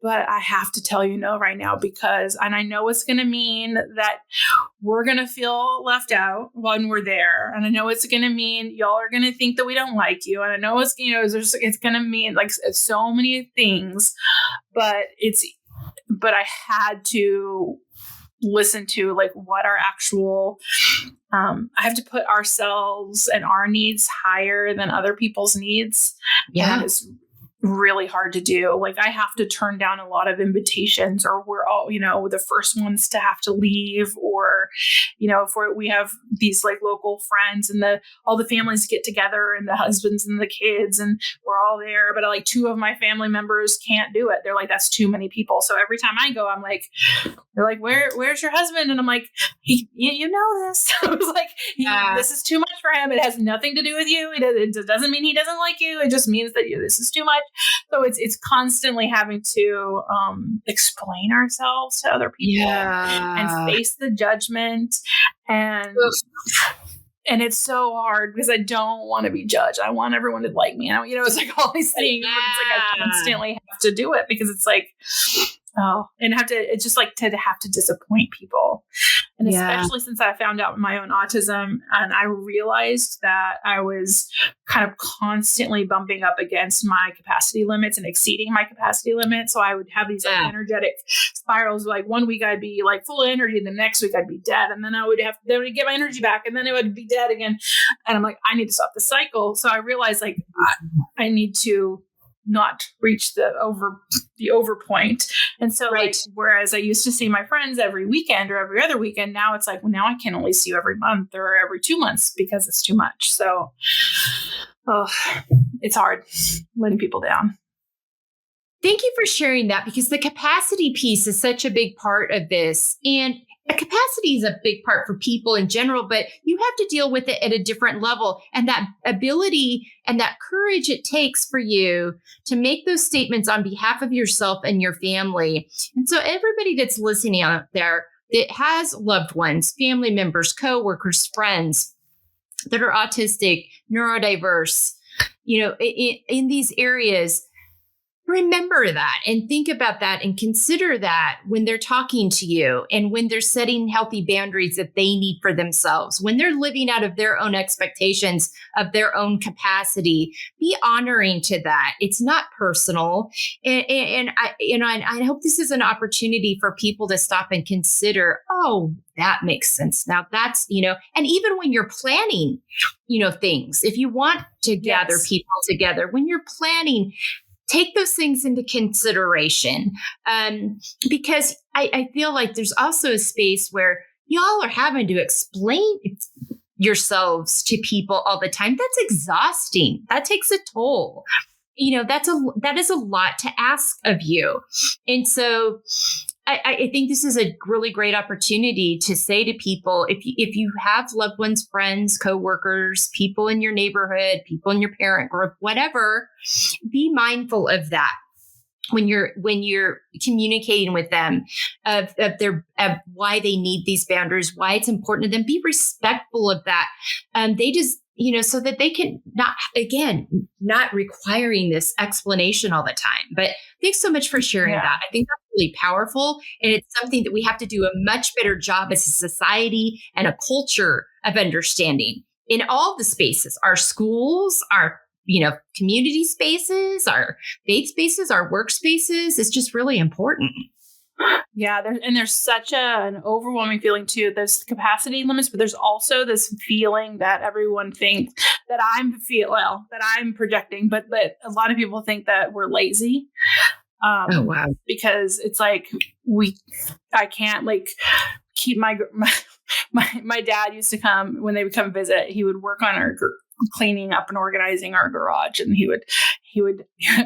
but I have to tell you no right now and I know it's going to mean that we're going to feel left out when we're there. And I know it's going to mean y'all are going to think that we don't like you. And I know it's, it's going to mean like so many things, but I had to listen to like what our actual, I have to put ourselves and our needs higher than other people's needs. Yeah. And it's really hard to do. Like I have to turn down a lot of invitations, or we're all, the first ones to have to leave, or, if we have these like local friends and all the families get together and the husbands and the kids and we're all there, but like 2 of my family members can't do it. They're like, that's too many people. So every time I go, I'm like, they're like, where's your husband? And I'm like, you know this. I was like, this is too much for him. It has nothing to do with you. It doesn't mean he doesn't like you. It just means that this is too much. So it's constantly having to explain ourselves to other people and face the judgment, and it's so hard because I don't want to be judged. I want everyone to like me. And it's like all these things. But it's like I constantly have to do it because it's like, it's just like to have to disappoint people. And especially since I found out my own autism, and I realized that I was kind of constantly bumping up against my capacity limits and exceeding my capacity limits. So I would have these like energetic spirals. Like one week I'd be like full of energy, and the next week I'd be dead. And then I would get my energy back, and then it would be dead again. And I'm like, I need to stop the cycle. So I realized like I need to not reach the over point. And so like, whereas I used to see my friends every weekend or every other weekend, now it's like, well, now I can only see you every month or every 2 months because it's too much. So, it's hard letting people down. Thank you for sharing that, because the capacity piece is such a big part of this. And capacity is a big part for people in general, but you have to deal with it at a different level. And that ability and that courage it takes for you to make those statements on behalf of yourself and your family. And so everybody that's listening out there that has loved ones, family members, coworkers, friends that are autistic, neurodiverse, in these areas, remember that and think about that and consider that when they're talking to you and when they're setting healthy boundaries that they need for themselves, when they're living out of their own expectations of their own capacity. Be honoring to that. It's not personal. And I hope this is an opportunity for people to stop and consider, oh, that makes sense. Now that's, and even when you're planning, things, if you want to gather people together, when you're planning, take those things into consideration, because I feel like there's also a space where y'all are having to explain yourselves to people all the time. That's exhausting. That takes a toll. That is a lot to ask of you. And so I think this is a really great opportunity to say to people, if you have loved ones, friends, coworkers, people in your neighborhood, people in your parent group, whatever, be mindful of that when you're communicating with them of why they need these boundaries, why it's important to them. Be respectful of that. They so that they can not requiring this explanation all the time. But thanks so much for sharing that. I think that's really powerful. And it's something that we have to do a much better job as a society and a culture of understanding in all the spaces, our schools, our community spaces, our faith spaces, our workspaces. It's just really important. Yeah, there's such an overwhelming feeling too. There's capacity limits, but there's also this feeling that everyone thinks that I'm projecting, but that a lot of people think that we're lazy. Oh wow! Because it's like I can't keep my dad used to come when they would come visit. He would work on our cleaning up and organizing our garage, and he would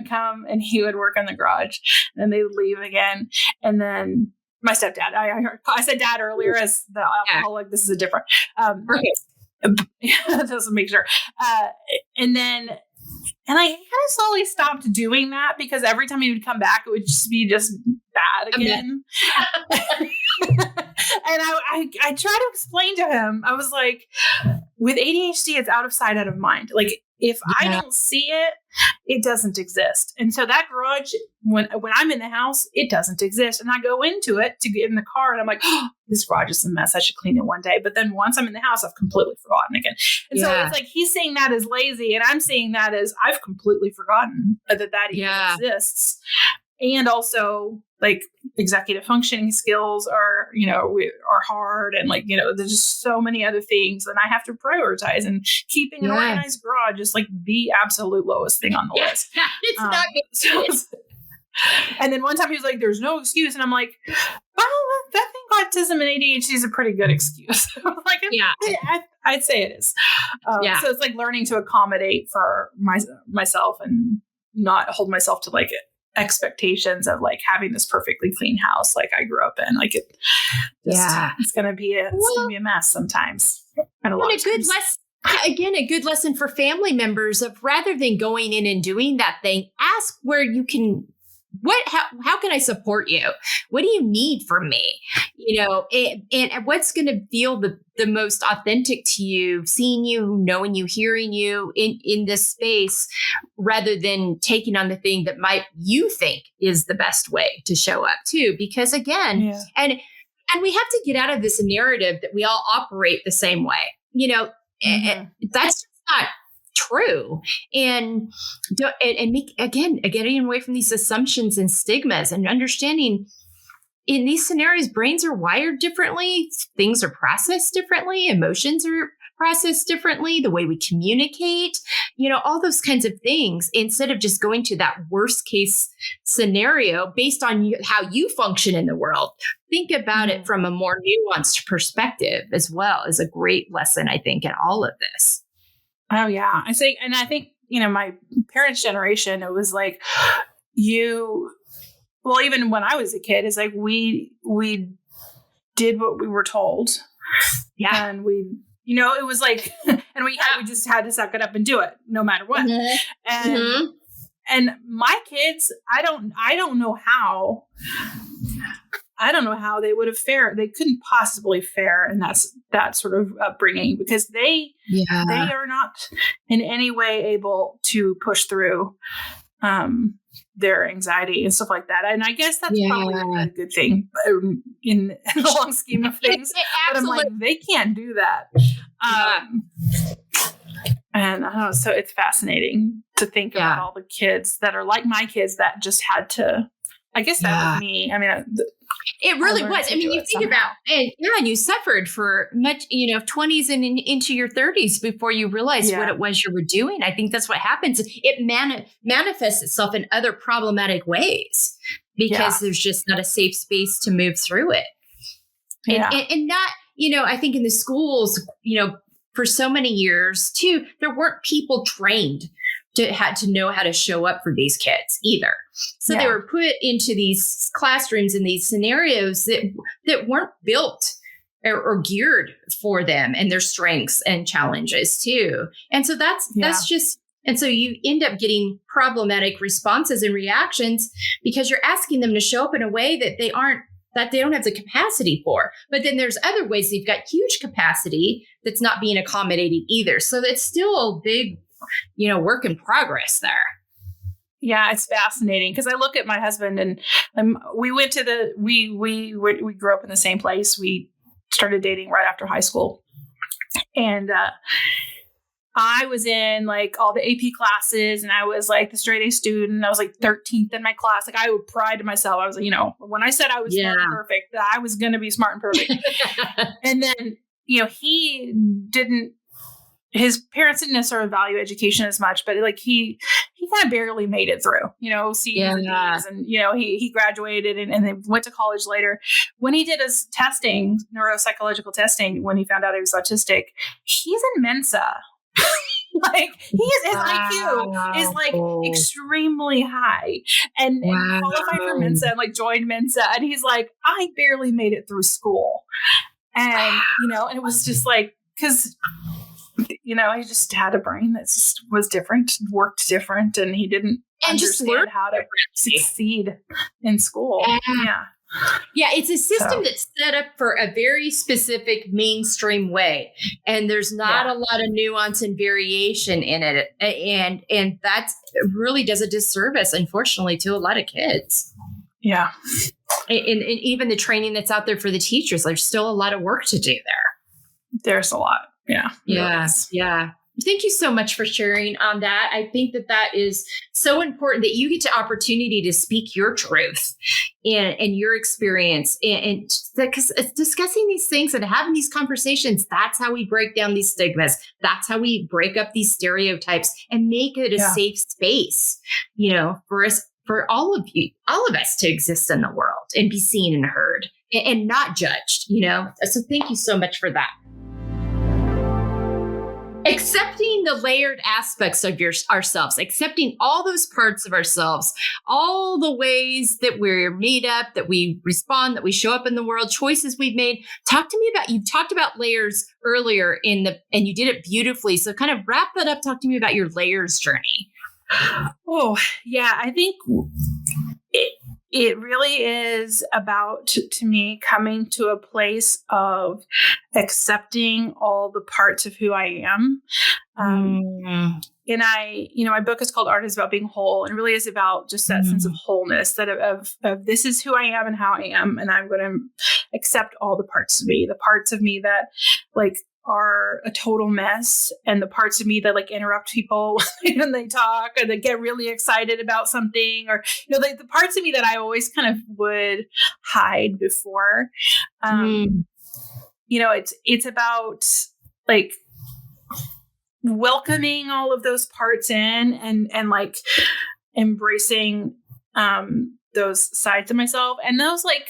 come and he would work on the garage, and then they would leave again. And then my stepdad, I said dad earlier as the alcoholic. This is a different just to make sure. And I kind of slowly stopped doing that because every time he would come back, it would just be bad again. And I try to explain to him, I was like, with ADHD, it's out of sight, out of mind. Like, if I don't see it, it doesn't exist. And so that garage, when I'm in the house, it doesn't exist. And I go into it to get in the car and I'm like, oh, this garage is a mess. I should clean it one day. But then once I'm in the house, I've completely forgotten again. And so it's like he's saying that as lazy, and I'm saying that as I've completely forgotten that even exists. And also, executive functioning skills are hard, and there's just so many other things, and I have to prioritize. And keeping an organized garage is the absolute lowest thing on the list. It's not good. And then one time he was like, "There's no excuse," and I'm like, "Well, I think autism and ADHD is a pretty good excuse." I'd say it is. So it's learning to accommodate for myself and not hold myself to expectations of having this perfectly clean house I grew up in. It's gonna be a mess sometimes. And a good lesson. Again, a good lesson for family members of, rather than going in and doing that thing, ask where you can. How can I support you? What do you need from me? And what's going to feel the most authentic to you, seeing you, knowing you, hearing you in this space, rather than taking on the thing that you think is the best way to show up too. Because again, and we have to get out of this narrative that we all operate the same way. That's just not true. And getting away from these assumptions and stigmas, and understanding in these scenarios, brains are wired differently. Things are processed differently. Emotions are processed differently. The way we communicate, all those kinds of things, instead of just going to that worst case scenario based on how you function in the world. Think about it from a more nuanced perspective as well, is a great lesson, I think, in all of this. Oh yeah. I think, my parents' generation, it was even when I was a kid, it's we did what we were told. Yeah. And we, it was and we just had to suck it up and do it no matter what. Mm-hmm. And my kids, I don't know how they would have fared. They couldn't possibly fare in that sort of upbringing, because they are not in any way able to push through their anxiety and stuff like that. And I guess that's probably a good thing in the long scheme of things. But I'm they can't do that. And so it's fascinating to think about all the kids that are like my kids that just had to. I guess that was me. I mean, it really was. I mean, you think about it, and you suffered for much, 20s and into your 30s before you realized what it was you were doing. I think that's what happens. It manifests itself in other problematic ways because there's just not a safe space to move through it. And not, I think in the schools, for so many years too, there weren't people trained to know how to show up for these kids either. So they were put into these classrooms in these scenarios that weren't built or geared for them and their strengths and challenges too. And so that's just, and so you end up getting problematic responses and reactions because you're asking them to show up in a way that they aren't that they don't have the capacity for. But then there's other ways they've got huge capacity that's not being accommodated either. So it's still a big, work in progress there. Yeah, it's fascinating because I look at my husband and we went to we grew up in the same place. We started dating right after high school. And I was in like all the AP classes and I was like the straight A student. I was like 13th in my class. Like I would pride myself. I was like, when I said I was smart and perfect, that I was going to be smart and perfect. And then, he didn't, his parents didn't necessarily value education as much, but like he kind of barely made it through, C's and D's, and, he graduated and then went to college later. When he did his testing, neuropsychological testing, when he found out he was autistic, he's in Mensa. Like his IQ is like extremely high and qualified for Mensa and like joined Mensa. And he's like, I barely made it through school. And, and it was just like, cause he just had a brain that just was different, worked different, and he didn't understand how to succeed in school. Yeah, it's a system that's set up for a very specific mainstream way, and there's not a lot of nuance and variation in it, and that really does a disservice, unfortunately, to a lot of kids. Yeah, and even the training that's out there for the teachers, there's still a lot of work to do there. There's a lot. Yeah. Yeah. Thank you so much for sharing on that. I think that is so important that you get the opportunity to speak your truth and your experience and because discussing these things and having these conversations, that's how we break down these stigmas. That's how we break up these stereotypes and make it a safe space, for all of us to exist in the world and be seen and heard and not judged, So thank you so much for that. Accepting the layered aspects of ourselves, accepting all those parts of ourselves, all the ways that we're made up, that we respond, that we show up in the world, choices we've made. Talk to me about, you talked about layers earlier and you did it beautifully. So kind of wrap that up. Talk to me about your layers journey. Oh, yeah. I think it really is about, to me, coming to a place of accepting all the parts of who I am. And my book is called Art is About Being Whole, and it really is about just that sense of wholeness, that of this is who I am and how I am. And I'm going to accept all the parts of me, that like are a total mess, and the parts of me that like interrupt people when they talk, or they get really excited about something, or the parts of me that I always kind of would hide before. It's about like welcoming all of those parts in and like embracing those sides of myself, and those like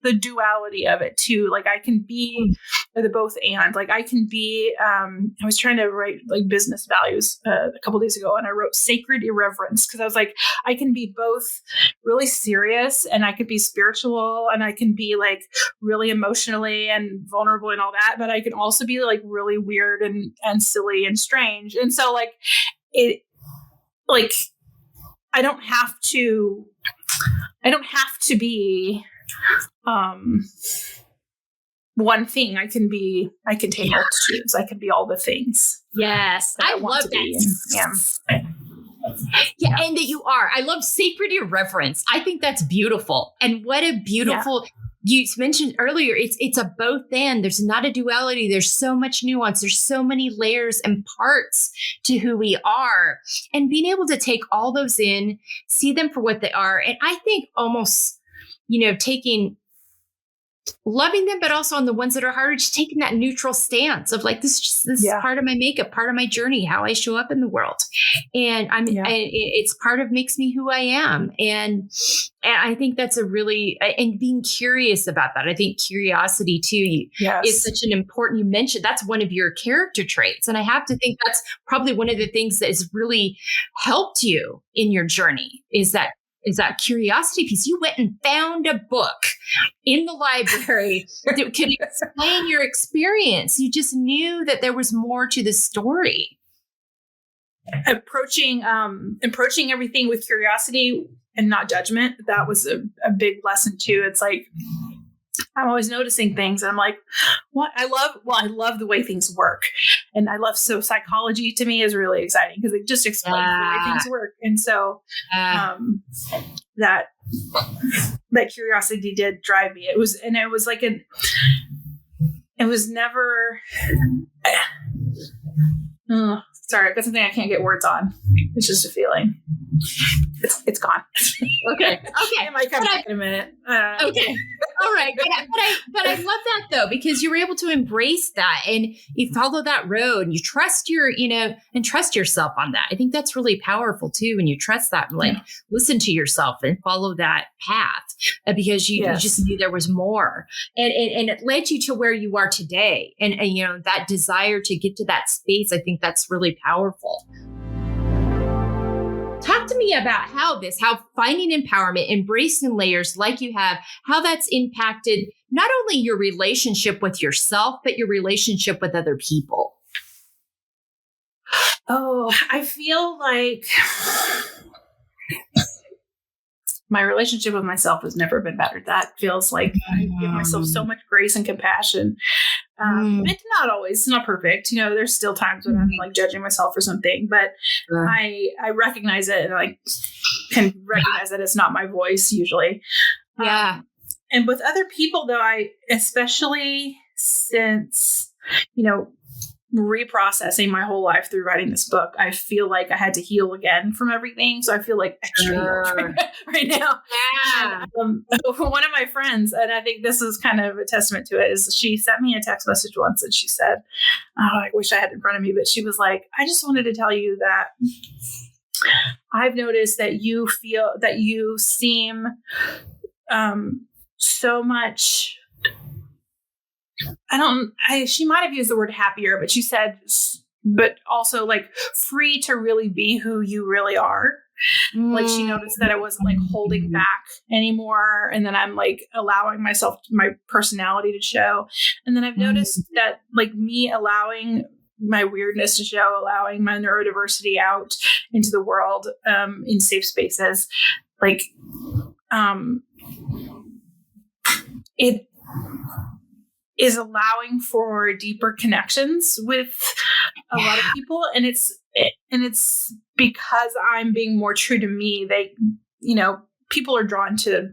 the duality of it too. Like I can be the both and, like I can be, I was trying to write like business values a couple days ago, and I wrote sacred irreverence, because I was like, I can be both really serious and I could be spiritual, and I can be like really emotionally and vulnerable and all that, but I can also be like really weird and silly and strange. And so like I don't have to be one thing. I can take multitudes. I can be all the things. Yes. I love that. Yeah, and that you are. I love sacred irreverence. I think that's beautiful. And what a beautiful, you mentioned earlier, it's a both and. There's not a duality. There's so much nuance. There's so many layers and parts to who we are. And being able to take all those in, see them for what they are. And I think almost, loving them, but also on the ones that are harder, just taking that neutral stance of like, this is part of my makeup, part of my journey, how I show up in the world. And it's part of makes me who I am. And I think that's a really, and being curious about that. I think curiosity too is such an important, you mentioned that's one of your character traits. And I have to think that's probably one of the things that has really helped you in your journey is that curiosity piece. You went and found a book in the library that could explain your experience. You just knew that there was more to the story. Approaching everything with curiosity and not judgment. That was a big lesson too. It's like, I'm always noticing things. And I'm like, what? I love the way things work. And I love, so psychology to me is really exciting because it just explains the way things work. And so that curiosity did drive me. It was like it was never, sorry, I've got something I can't get words on. It's just a feeling. It's gone. Okay. It might come back in a minute. Okay. All right. But I love that though, because you were able to embrace that and you follow that road and you trust and trust yourself on that. I think that's really powerful too. When you trust that and listen to yourself and follow that path because you just knew there was more and it led you to where you are today. And that desire to get to that space, I think that's really powerful. Talk to me about how finding empowerment, embracing layers like you have, how that's impacted not only your relationship with yourself, but your relationship with other people. Oh, I feel like my relationship with myself has never been better. That feels like I give myself so much grace and compassion. It's not perfect. There's still times when I'm like judging myself for something, but I recognize it and I can recognize that it's not my voice usually. And with other people though, I, especially since, reprocessing my whole life through writing this book, I feel like I had to heal again from everything. So I feel like extra healed right now. Yeah. And, one of my friends, and I think this is kind of a testament to it, is she sent me a text message once and she said, I wish I had it in front of me, but she was like, I just wanted to tell you that I've noticed that you seem so much, she might have used the word happier, but she said, but also like free to really be who you really are. Like she noticed that I wasn't like holding back anymore. And then I'm like allowing myself, my personality to show. And then I've noticed that like me allowing my weirdness to show, allowing my neurodiversity out into the world, in safe spaces, like, it is allowing for deeper connections with a lot of people. And it's because I'm being more true to me. They, people are drawn to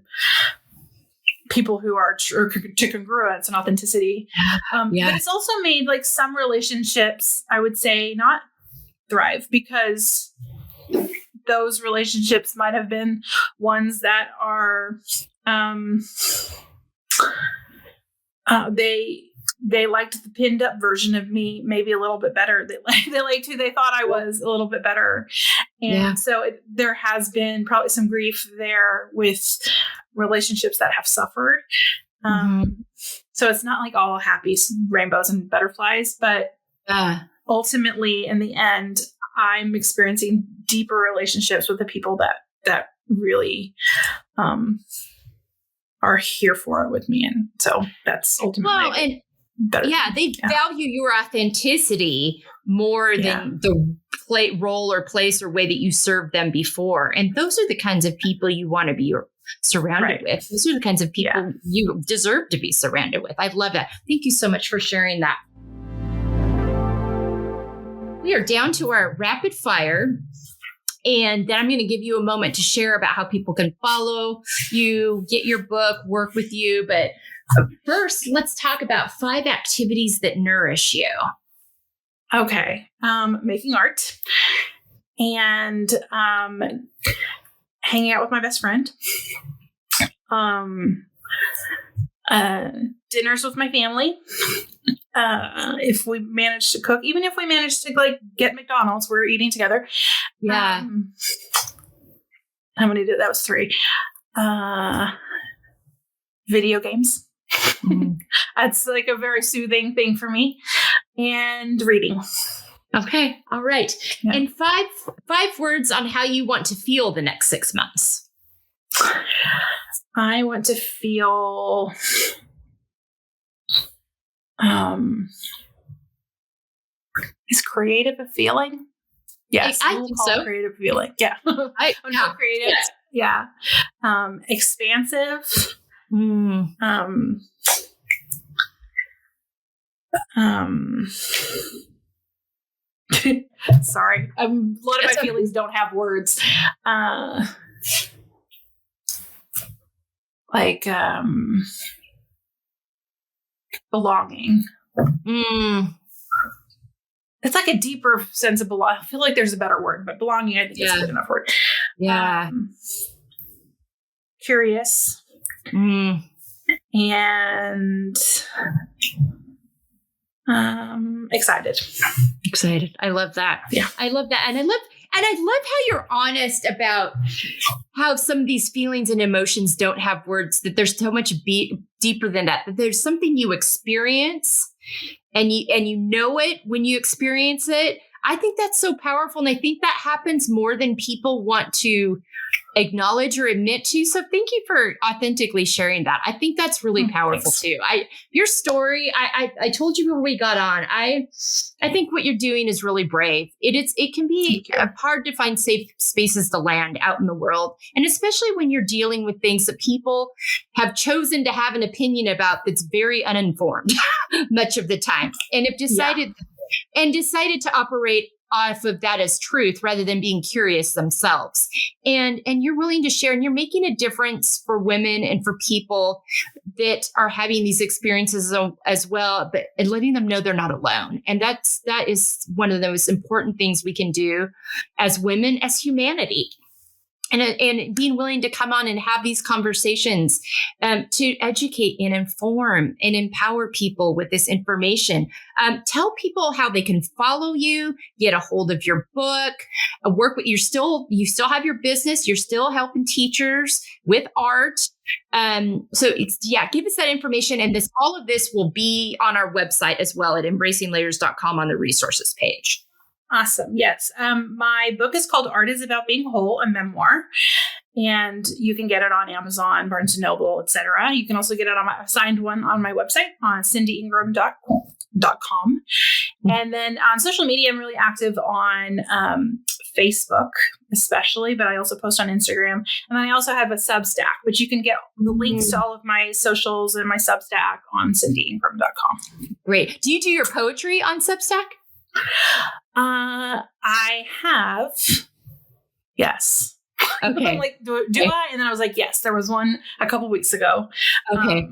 people who are to congruence and authenticity. But it's also made like some relationships, I would say, not thrive because those relationships might have been ones that are, they liked the pinned up version of me maybe a little bit better. They liked who they thought I was a little bit better. And so there has been probably some grief there with relationships that have suffered. So it's not like all happy rainbows and butterflies, but ultimately in the end, I'm experiencing deeper relationships with the people that really, are here for it with me. And so that's ultimately better. They value your authenticity more than the role or place or way that you served them before. And those are the kinds of people you want to be surrounded with. Those are the kinds of people you deserve to be surrounded with. I love that. Thank you so much for sharing that. We are down to our rapid fire. And then I'm going to give you a moment to share about how people can follow you, get your book, work with you. But first, let's talk about 5 activities that nourish you. Okay. Making art and hanging out with my best friend. Dinners with my family. If we manage to cook, even if we manage to like get McDonald's, we're eating together. How many did that? Was 3. Video games. That's like a very soothing thing for me. And reading. Okay. All right. Yeah. And 5 words on how you want to feel the next 6 months. I want to feel is creative a feeling? Yes, I think so. Creative feeling. Yeah. Creative. Yeah. Expansive. Sorry. A lot of my feelings don't have words. Like, belonging. It's like a deeper sense of belonging. I feel like there's a better word, but belonging, I think is a good enough word. Yeah. Curious. And excited. Excited. I love that. Yeah. I love that. And I love how you're honest about how some of these feelings and emotions don't have words, that there's so much deeper than that there's something you experience and you know it when you experience it. I think that's so powerful. And I think that happens more than people want to acknowledge or admit to. So thank you for authentically sharing that. I think that's really powerful too. Your story, I told you before we got on, I think what you're doing is really brave. It can be hard to find safe spaces to land out in the world. And especially when you're dealing with things that people have chosen to have an opinion about that's very uninformed much of the time. And have decided to operate off of that as truth rather than being curious themselves. And you're willing to share, and you're making a difference for women and for people that are having these experiences as well, but and letting them know they're not alone. And that is one of the most important things we can do as women, as humanity. And being willing to come on and have these conversations to educate and inform and empower people with this information. Tell people how they can follow you, get a hold of your book, work with you still have your business. You're still helping teachers with art. So give us that information. And all of this will be on our website as well at embracinglayers.com on the resources page. Awesome. Yes. My book is called Art is About Being Whole, a memoir. And you can get it on Amazon, Barnes & Noble, etc. You can also get it on my signed one on my website on cindyingram.com. And then on social media, I'm really active on Facebook, especially, but I also post on Instagram. And then I also have a Substack, which you can get the links to all of my socials and my Substack on cindyingram.com. Great. Do you do your poetry on Substack? I have. Yes. Okay. I'm like, do I? And then I was like, yes, there was one a couple weeks ago. Okay.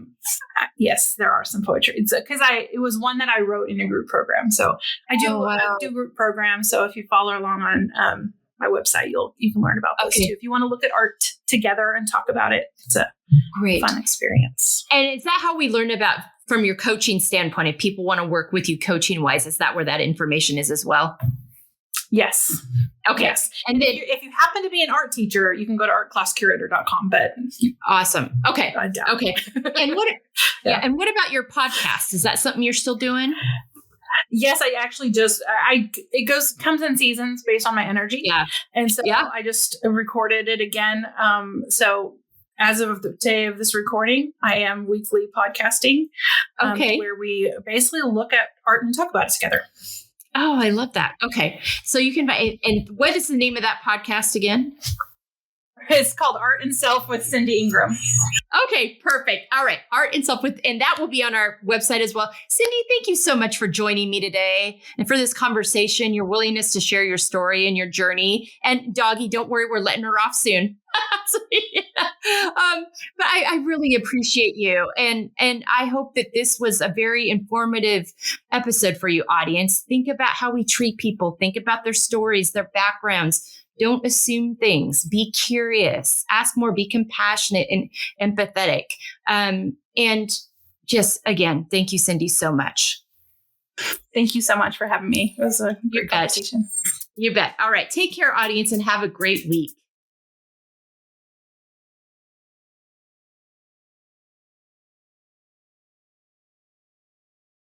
Yes, there are some poetry. It's because it was one that I wrote in a group program. So I do group programs. So if you follow along on my website, you can learn about those too. If you want to look at art together and talk about it, it's a great fun experience. And is that how we learn about from your coaching standpoint? If people want to work with you coaching wise, is that where that information is as well? Yes. Okay. Yes. And then if you happen to be an art teacher, you can go to artclasscurator.com. But awesome. Okay. Okay. And and what about your podcast? Is that something you're still doing? Yes, I actually it comes in seasons based on my energy. Yeah. And so I just recorded it again. So as of the day of this recording, I am weekly podcasting. Where we basically look at art and talk about it together. Oh, I love that. Okay. So you can and what is the name of that podcast again? It's called Art and Self with Cindy Ingram. Okay, perfect. All right. Art and Self and that will be on our website as well. Cindy, thank you so much for joining me today and for this conversation, your willingness to share your story and your journey. And Doggy, don't worry, we're letting her off soon. But I really appreciate you. And I hope that this was a very informative episode for you, audience. Think about how we treat people. Think about their stories, their backgrounds. Don't assume things. Be curious. Ask more. Be compassionate and empathetic. And just, again, thank you, Cindy, so much. Thank you so much for having me. It was a great conversation. You bet. All right. Take care, audience, and have a great week.